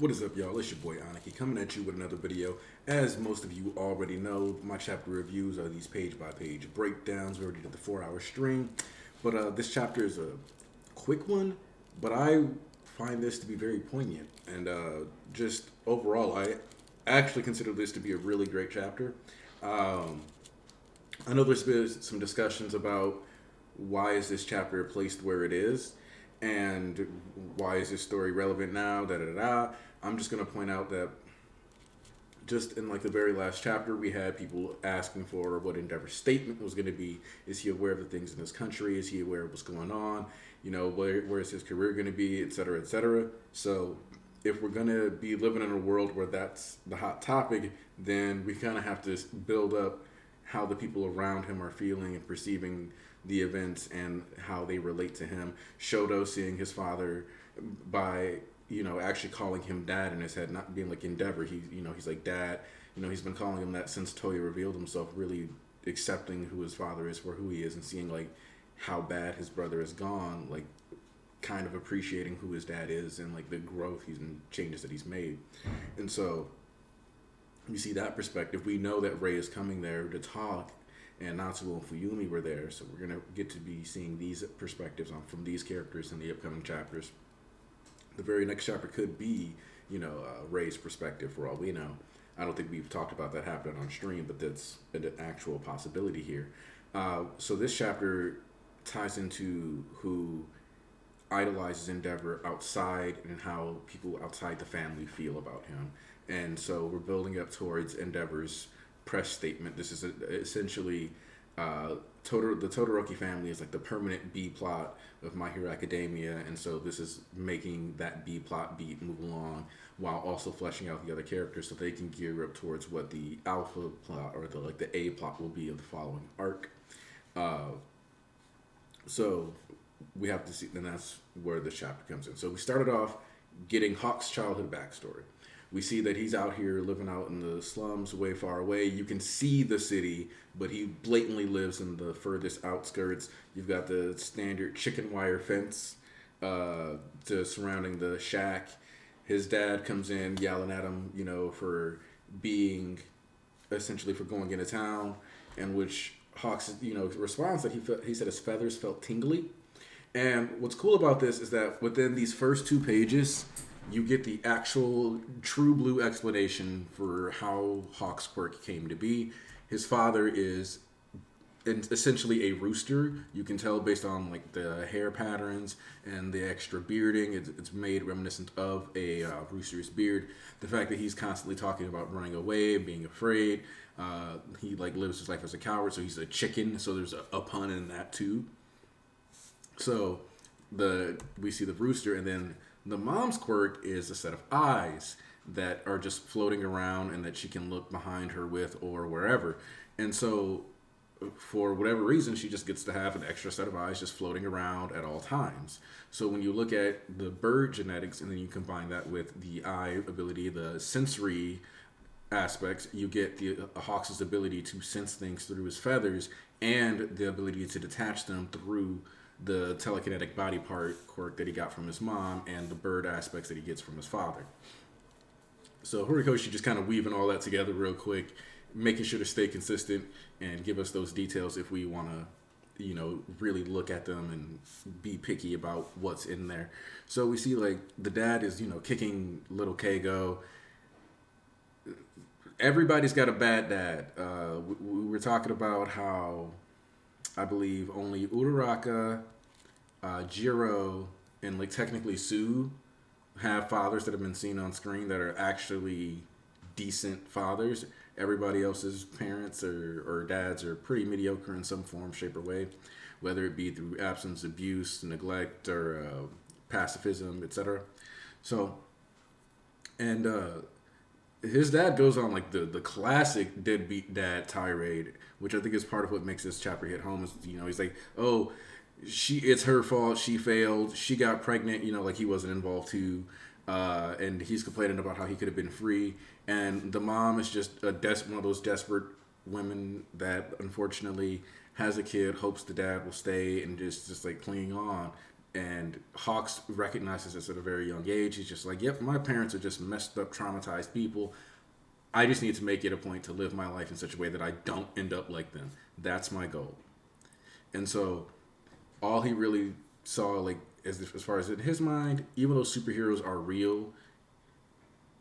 What is up, y'all? It's your boy Aniki coming at you with another video. As most of you already know, my chapter reviews are these page-by-page breakdowns. We already did the 4-hour stream, but this chapter is a quick one. But I find this to be very poignant, and just overall, I actually consider this to be a really great chapter. Um, I know there's been some discussions about why is this chapter placed where it is, and why is this story relevant now? Da da da. Da. I'm just gonna point out that just in like the very last chapter, we had people asking for what Endeavor's statement was going to be. Is he aware of the things in this country? Is he aware of what's going on? You know, where is his career going to be, et cetera, et cetera. So if we're going to be living in a world where that's the hot topic, then we kind of have to build up how the people around him are feeling and perceiving the events and how they relate to him. Shoto seeing his father by actually calling him dad in his head, not being like Endeavor. He's like dad. He's been calling him that since Toya revealed himself, really accepting who his father is for who he is and seeing like how bad his brother has gone, like kind of appreciating who his dad is and like the growth and changes that he's made. And so you see that perspective. We know that Rei is coming there to talk, and Natsuo and Fuyumi were there, so we're gonna get to be seeing these perspectives from these characters in the upcoming chapters. The very next chapter could be, Rei's perspective for all we know. I don't think we've talked about that happening on stream, but that's an actual possibility here. So this chapter ties into who idolizes Endeavor outside and how people outside the family feel about him. And so we're building up towards Endeavor's press statement. This is essentially the Todoroki family is like the permanent B plot of My Hero Academia, and so this is making that B plot beat move along while also fleshing out the other characters so they can gear up towards what the alpha plot or the A plot will be of the following arc. So we have to see, and that's where the chapter comes in. So we started off getting Hawk's childhood backstory. We see that he's out here living out in the slums way far away. You can see the city, but he blatantly lives in the furthest outskirts. You've got the standard chicken wire fence surrounding the shack. His dad comes in yelling at him, for being, essentially for going into town, in which Hawks, responds that he said his feathers felt tingly. And what's cool about this is that within these first 2 pages, you get the actual true blue explanation for how Hawk's quirk came to be. His father is essentially a rooster. You can tell based on like the hair patterns and the extra bearding. It's made reminiscent of a rooster's beard. The fact that he's constantly talking about running away, being afraid. He like lives his life as a coward, so he's a chicken. So there's a pun in that too. So we see the rooster, and then the mom's quirk is a set of eyes that are just floating around and that she can look behind her with or wherever. And so for whatever reason, she just gets to have an extra set of eyes just floating around at all times. So when you look at the bird genetics and then you combine that with the eye ability, the sensory aspects, you get the Hawks' ability to sense things through his feathers and the ability to detach them through the telekinetic body part quirk that he got from his mom and the bird aspects that he gets from his father. So Horikoshi just kind of weaving all that together real quick, making sure to stay consistent and give us those details if we want to, really look at them and be picky about what's in there. So we see like the dad is, kicking little Keigo. Everybody's got a bad dad. We were talking about how I believe only Uraraka, Jiro, and like technically Sue have fathers that have been seen on screen that are actually decent fathers. Everybody else's parents or dads are pretty mediocre in some form, shape, or way, whether it be through absence, abuse, neglect, or pacifism, etc. So, and his dad goes on like the classic deadbeat dad tirade, which I think is part of what makes this chapter hit home. Is he's like, oh, it's her fault. She failed. She got pregnant. Like he wasn't involved too. And he's complaining about how he could have been free. And the mom is just one of those desperate women that unfortunately has a kid, hopes the dad will stay, and just like clinging on. And Hawks recognizes this at a very young age. He's just like, yep, my parents are just messed up, traumatized people. I just need to make it a point to live my life in such a way that I don't end up like them. That's my goal. And so all he really saw, like, as far as in his mind, even though superheroes are real,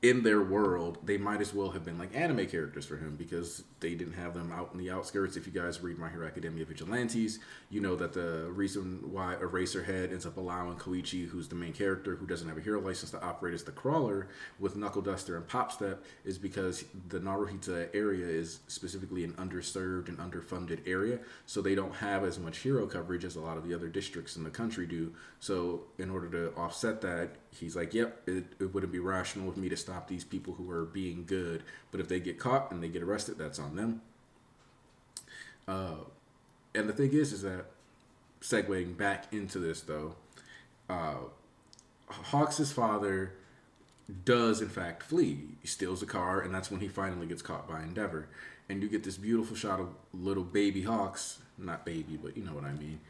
in their world, they might as well have been like anime characters for him because they didn't have them out in the outskirts. If you guys read My Hero Academia Vigilantes, you know that the reason why Eraserhead ends up allowing Koichi, who's the main character, who doesn't have a hero license, to operate as the crawler with Knuckle Duster and Pop Step is because the Naruhita area is specifically an underserved and underfunded area, so they don't have as much hero coverage as a lot of the other districts in the country do. So in order to offset that, he's like, yep, it wouldn't be rational of me to stop these people who are being good, but if they get caught and they get arrested, that's on them. And the thing is that, segueing back into this though, Hawks' father does in fact flee. He steals a car, and that's when he finally gets caught by Endeavor. And you get this beautiful shot of little baby Hawks, not baby, but you know what I mean,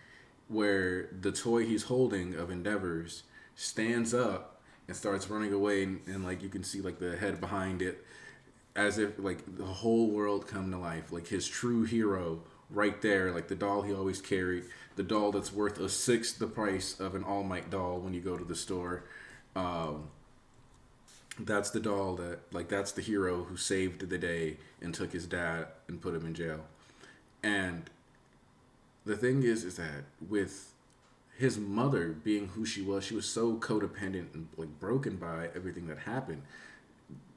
where the toy he's holding of Endeavor's stands up and starts running away, and like you can see like the head behind it, as if like the whole world come to life, like his true hero right there, like the doll he always carried, the doll that's worth a sixth the price of an All Might doll when you go to the store. That's the doll that, like, that's the hero who saved the day and took his dad and put him in jail. And the thing is that with his mother being who she was so codependent and like broken by everything that happened.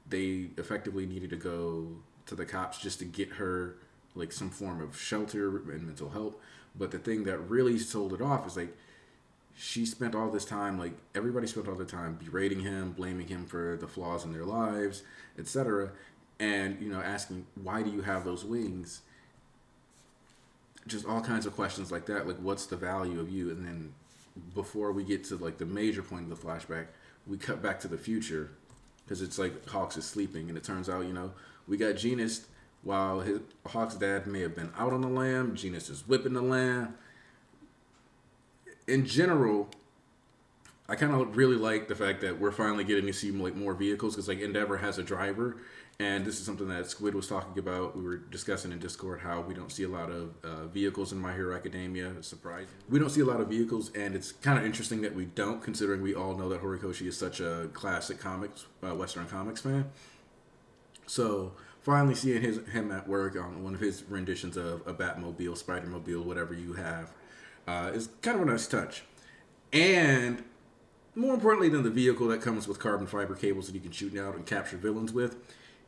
They effectively needed to go to the cops just to get her like some form of shelter and mental help. But the thing that really sold it off is like she spent all this time, like everybody spent all their time berating him, blaming him for the flaws in their lives, etc. And, you know, asking, why do you have those wings? Just all kinds of questions like that. Like, what's the value of you? And then before we get to like the major point of the flashback, we cut back to the future because it's like Hawks is sleeping, and it turns out, you know, we got Genus while Hawks' dad may have been out on the lam. Genus is whipping the lamb. In general, I kind of really like the fact that we're finally getting to see like more vehicles, because like Endeavor has a driver, and this is something that Squid was talking about. We were discussing in Discord how we don't see a lot of vehicles in My Hero Academia. It's surprising. We don't see a lot of vehicles, and it's kind of interesting that we don't, considering we all know that Horikoshi is such a classic comics, Western comics fan. So finally seeing him at work on one of his renditions of a Batmobile, Spider-Mobile, whatever you have, is kind of a nice touch. And more importantly than the vehicle that comes with carbon fiber cables that you can shoot out and capture villains with,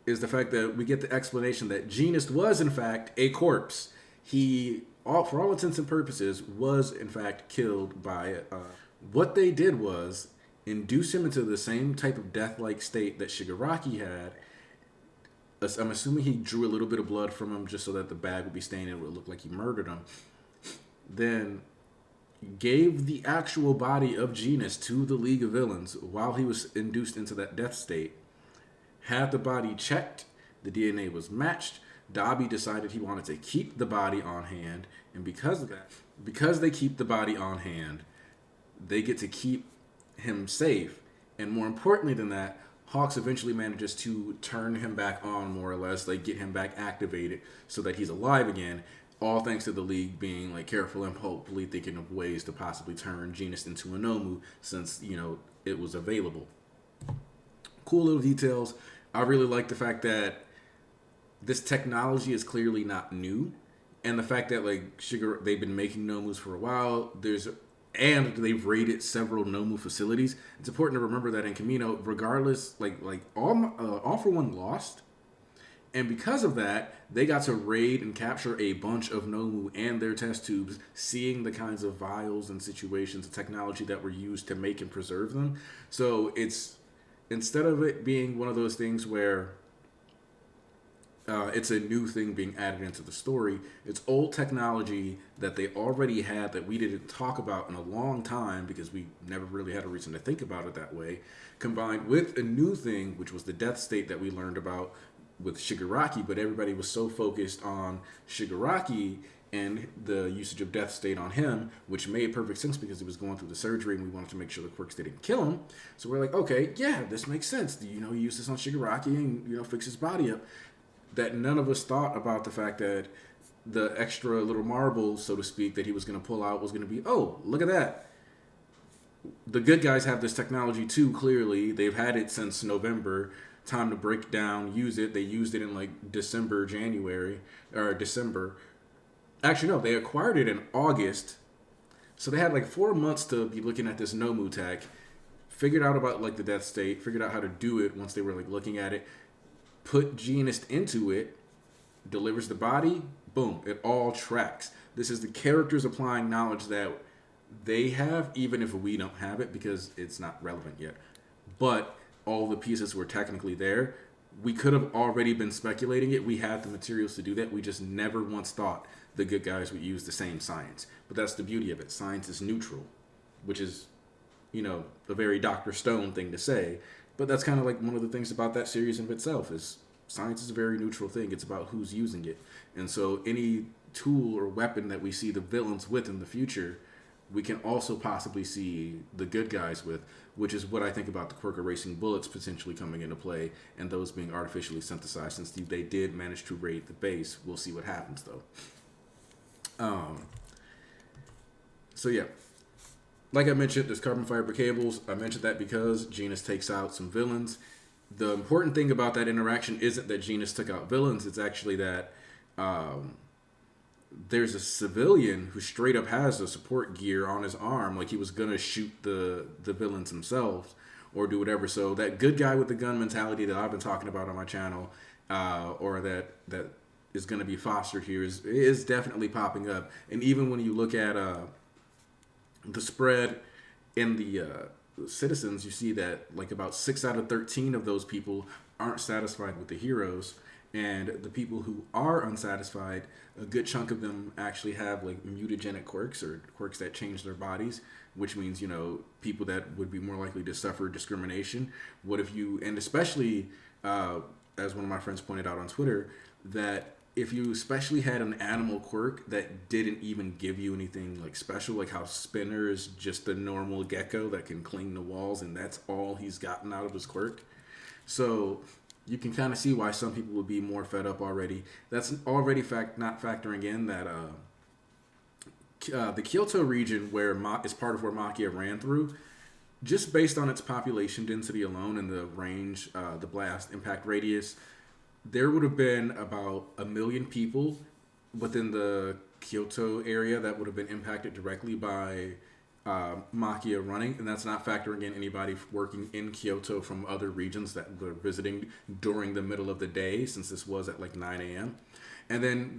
is the fact that we get the explanation that Genus was in fact a corpse. He, for all intents and purposes, was in fact killed by what they did was induce him into the same type of death-like state that Shigaraki had. I'm assuming he drew a little bit of blood from him just so that the bag would be stained and it would look like he murdered him. Then gave the actual body of Genus to the League of Villains while he was induced into that death state. Had the body checked, the DNA was matched. Dabi decided he wanted to keep the body on hand, and because of that, because they keep the body on hand, they get to keep him safe. And more importantly than that, Hawks eventually manages to turn him back on, more or less, like get him back activated so that he's alive again. All thanks to the League being like careful and hopefully thinking of ways to possibly turn Genus into a Nomu, since, you know, it was available. Cool little details. I really like the fact that this technology is clearly not new, and the fact that like they've been making Nomus for a while. And they've raided several Nomu facilities. It's important to remember that in Kamino, regardless, like All For One lost. And because of that, they got to raid and capture a bunch of Nomu and their test tubes, seeing the kinds of vials and situations, the technology that were used to make and preserve them. So it's, instead of it being one of those things where it's a new thing being added into the story, it's old technology that they already had that we didn't talk about in a long time because we never really had a reason to think about it that way, combined with a new thing, which was the death state that we learned about with Shigaraki, but everybody was so focused on Shigaraki and the usage of Death State on him, which made perfect sense because he was going through the surgery and we wanted to make sure the quirks didn't kill him. So we're like, okay, yeah, this makes sense. You know, use this on Shigaraki and, you know, fix his body up. That none of us thought about the fact that the extra little marble, so to speak, that he was going to pull out was going to be, oh, look at that. The good guys have this technology too, clearly. They've had it since November. Time to break down, use it. They used it in like December. Actually, no, they acquired it in August. So they had like 4 months to be looking at this Nomu tech. Figured out about like the Death State. Figured out how to do it once they were like looking at it. Put Genist into it. Delivers the body. Boom. It all tracks. This is the characters applying knowledge that they have, even if we don't have it because it's not relevant yet. But all the pieces were technically there. We could have already been speculating it. We had the materials to do that. We just never once thought the good guys would use the same science. But that's the beauty of it. Science is neutral, which is, you know, a very Dr. Stone thing to say. But that's kind of like one of the things about that series in itself is science is a very neutral thing. It's about who's using it. And so any tool or weapon that we see the villains with in the future, we can also possibly see the good guys with, which is what I think about the quirk erasing bullets potentially coming into play and those being artificially synthesized. Since they did manage to raid the base, we'll see what happens though. So yeah, like I mentioned, there's carbon fiber cables. I mentioned that because Genist takes out some villains. The important thing about that interaction isn't that Genist took out villains. It's actually that there's a civilian who straight up has a support gear on his arm, like he was gonna shoot the villains themselves or do whatever. So that good guy with the gun mentality that I've been talking about on my channel, or that is gonna be fostered here is definitely popping up. And even when you look at the spread in the citizens, you see that like about 6 out of 13 of those people aren't satisfied with the heroes. And the people who are unsatisfied, a good chunk of them actually have like mutagenic quirks or quirks that change their bodies, which means, you know, people that would be more likely to suffer discrimination. What if you, and especially, as one of my friends pointed out on Twitter, that if you especially had an animal quirk that didn't even give you anything like special, like how Spinner is just a normal gecko that can cling the walls and that's all he's gotten out of his quirk. So you can kind of see why some people would be more fed up already. That's already not factoring in that the Kyoto region is part of where Makia ran through, just based on its population density alone and the range, the blast impact radius, there would have been about 1 million people within the Kyoto area that would have been impacted directly by Makia running, and that's not factoring in anybody working in Kyoto from other regions that were visiting during the middle of the day, since this was at like 9 a.m. And then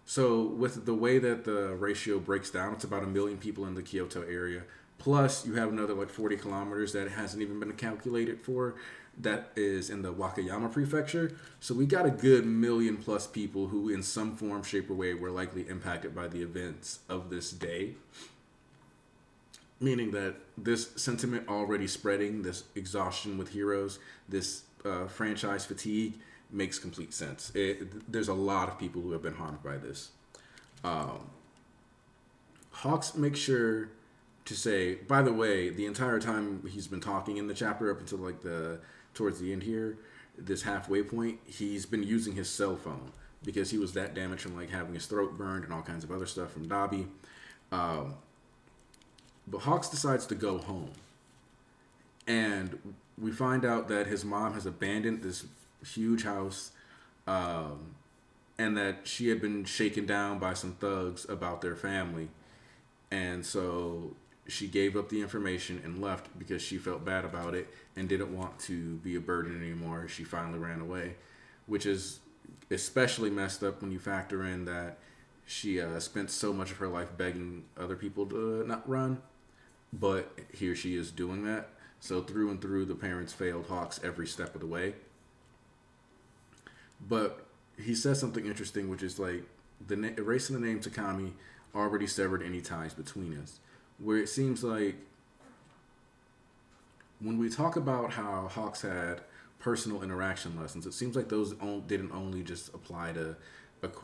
so with the way that the ratio breaks down, it's about 1 million people in the Kyoto area. Plus, you have another like 40 kilometers that hasn't even been calculated for, that is in the Wakayama prefecture. So we got a good 1 million plus people who in some form, shape, or way were likely impacted by the events of this day. Meaning that this sentiment already spreading, this exhaustion with heroes, this franchise fatigue makes complete sense. There's a lot of people who have been harmed by this. Hawks makes sure to say, by the way, the entire time he's been talking in the chapter up until like towards the end here, this halfway point, he's been using his cell phone because he was that damaged from like having his throat burned and all kinds of other stuff from Dabi. But Hawks decides to go home. And we find out that his mom has abandoned this huge house, and that she had been shaken down by some thugs about their family. And so she gave up the information and left because she felt bad about it and didn't want to be a burden anymore. She finally ran away, which is especially messed up when you factor in that she spent so much of her life begging other people to not run. But here she is doing that. So through and through, the parents failed Hawks every step of the way. But he says something interesting, which is like, erasing the name Takami already severed any ties between us. Where it seems like when we talk about how Hawks had personal interaction lessons. It seems like those didn't only just apply to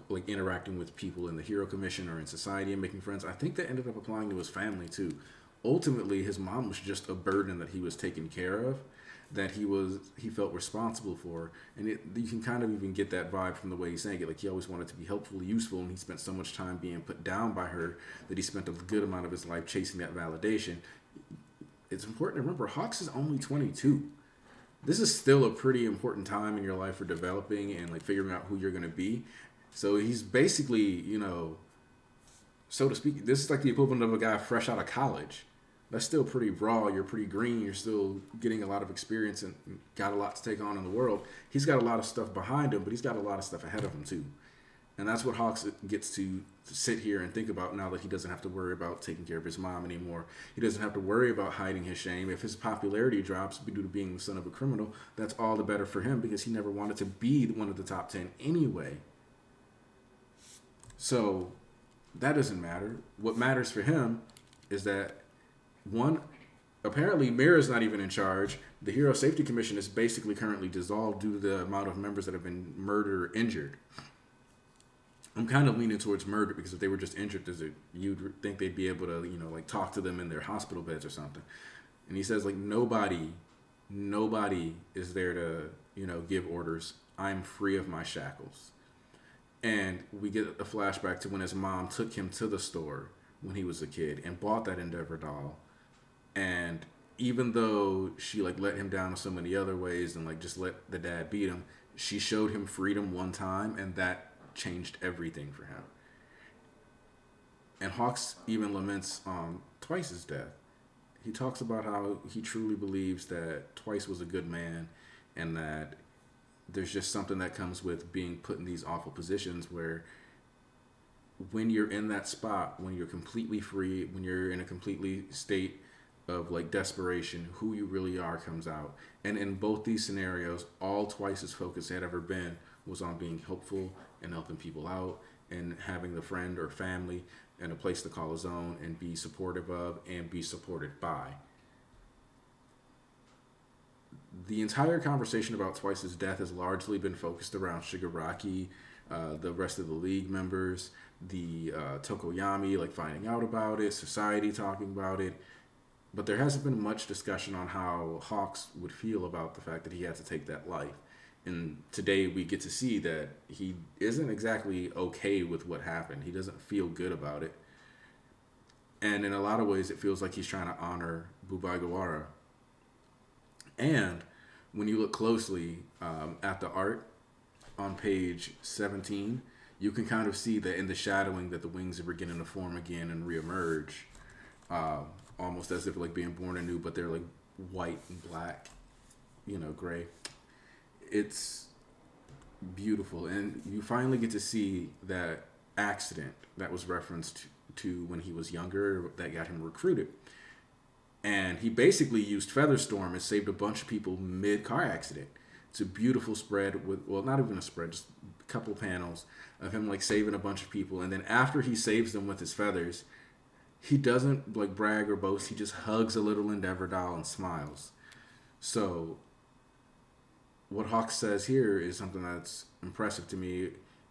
like interacting with people in the Hero Commission or in society and making friends. I think that ended up applying to his family too. Ultimately, his mom was just a burden that he was taking care of, that he felt responsible for, and you can kind of even get that vibe from the way he's saying it. Like he always wanted to be helpful, useful, and he spent so much time being put down by her that he spent a good amount of his life chasing that validation. It's important to remember Hawks is only 22. This is still a pretty important time in your life for developing and like figuring out who you're going to be. So he's basically, so to speak, this is like the equivalent of a guy fresh out of college. That's still pretty raw. You're pretty green. You're still getting a lot of experience and got a lot to take on in the world. He's got a lot of stuff behind him, but he's got a lot of stuff ahead of him too. And that's what Hawks gets to sit here and think about now that he doesn't have to worry about taking care of his mom anymore. He doesn't have to worry about hiding his shame. If his popularity drops due to being the son of a criminal, that's all the better for him because he never wanted to be one of the top 10 anyway. So that doesn't matter. What matters for him is that, one, apparently Mira's not even in charge. The Hero Safety Commission is basically currently dissolved due to the amount of members that have been murdered or injured. I'm kind of leaning towards murder because if they were just injured, you'd think they'd be able to, like talk to them in their hospital beds or something. And he says, like, nobody is there to, give orders. I'm free of my shackles. And we get a flashback to when his mom took him to the store when he was a kid and bought that Endeavor doll. And even though she like let him down in so many other ways and like just let the dad beat him, she showed him freedom one time, and that changed everything for him. And Hawks even laments Twice's death. He talks about how he truly believes that Twice was a good man, and that there's just something that comes with being put in these awful positions where when you're in that spot, when you're completely free, when you're in a completely state of like desperation, who you really are comes out. And in both these scenarios, all Twice's focus had ever been was on being helpful and helping people out and having the friend or family and a place to call his own and be supportive of and be supported by. The entire conversation about Twice's death has largely been focused around Shigaraki, the rest of the League members, the Tokoyami like finding out about it, society talking about it. But there hasn't been much discussion on how Hawks would feel about the fact that he had to take that life. And today we get to see that he isn't exactly okay with what happened. He doesn't feel good about it. And in a lot of ways, it feels like he's trying to honor Bubaigawara. And when you look closely at the art on page 17, you can kind of see that in the shadowing that the wings are beginning to form again and reemerge, almost as if like being born anew, but they're like white and black, gray. It's beautiful, and you finally get to see that accident that was referenced to when he was younger that got him recruited. And he basically used Featherstorm and saved a bunch of people mid-car accident. It's a beautiful spread with, well, not even a spread, just a couple panels of him like saving a bunch of people. And then after he saves them with his feathers, he doesn't like brag or boast. He just hugs a little Endeavor doll and smiles. So what Hawks says here is something that's impressive to me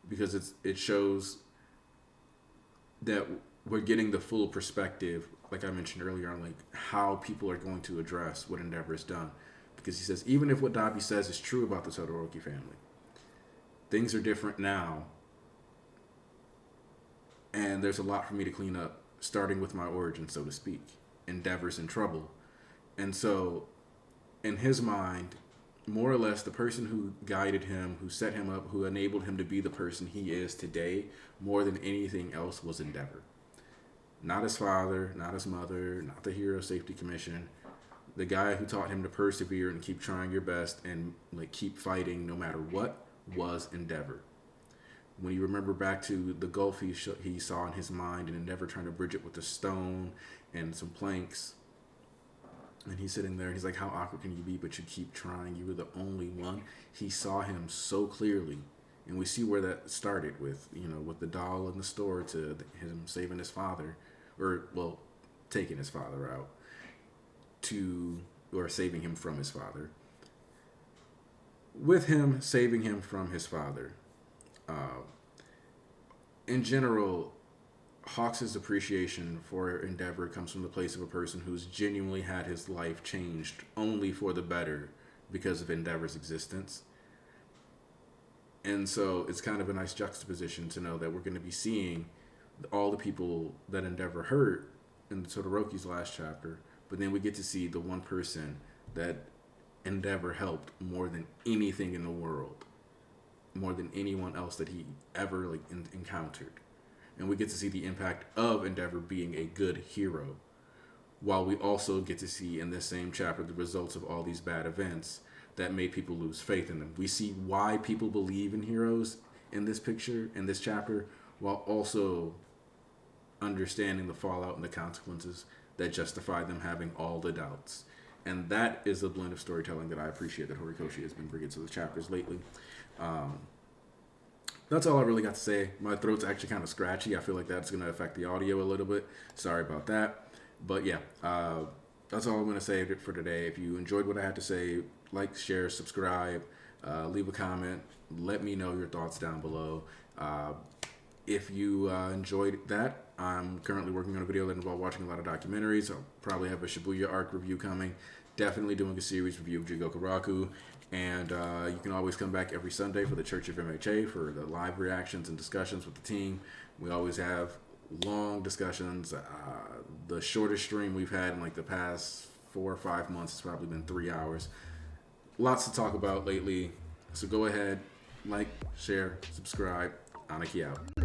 because it shows that we're getting the full perspective, like I mentioned earlier, on like how people are going to address what Endeavor has done. Because he says, even if what Dabi says is true about the Todoroki family, things are different now. And there's a lot for me to clean up, starting with my origin, so to speak. Endeavor's in trouble. And so, in his mind, more or less, the person who guided him, who set him up, who enabled him to be the person he is today, more than anything else, was Endeavor. Not his father, not his mother, not the Hero Safety Commission. The guy who taught him to persevere and keep trying your best and like keep fighting no matter what was Endeavor. When you remember back to the gulf he saw in his mind and Endeavor trying to bridge it with a stone and some planks, and he's sitting there and he's like, how awkward can you be, but you keep trying, you were the only one. He saw him so clearly, and we see where that started with, with the doll in the store to him saving his father, or well, taking his father out, or saving him from his father. with him saving him from his father. Uh, in general, Hawks' appreciation for Endeavor comes from the place of a person who's genuinely had his life changed only for the better because of Endeavor's existence. And so it's kind of a nice juxtaposition to know that we're going to be seeing all the people that Endeavor hurt in Todoroki's last chapter, but then we get to see the one person that Endeavor helped more than anything in the world, more than anyone else that he ever encountered. And we get to see the impact of Endeavor being a good hero, while we also get to see in this same chapter the results of all these bad events that made people lose faith in them. We see why people believe in heroes in this picture, in this chapter, while also understanding the fallout and the consequences that justify them having all the doubts. And that is a blend of storytelling that I appreciate that Horikoshi has been bringing to the chapters lately. That's all I really got to say. My throat's actually kind of scratchy. I feel like that's going to affect the audio a little bit. Sorry about that. But yeah, that's all I'm going to say for today. If you enjoyed what I had to say, like, share, subscribe, leave a comment. Let me know your thoughts down below. If you enjoyed that, I'm currently working on a video that involves watching a lot of documentaries. I'll probably have a Shibuya arc review coming. Definitely doing a series review of Jigokuraku. And you can always come back every Sunday for the Church of MHA for the live reactions and discussions with the team. We always have long discussions. The shortest stream we've had in like the past 4 or 5 months has probably been 3 hours. Lots to talk about lately. So go ahead, like, share, subscribe. Anaki out.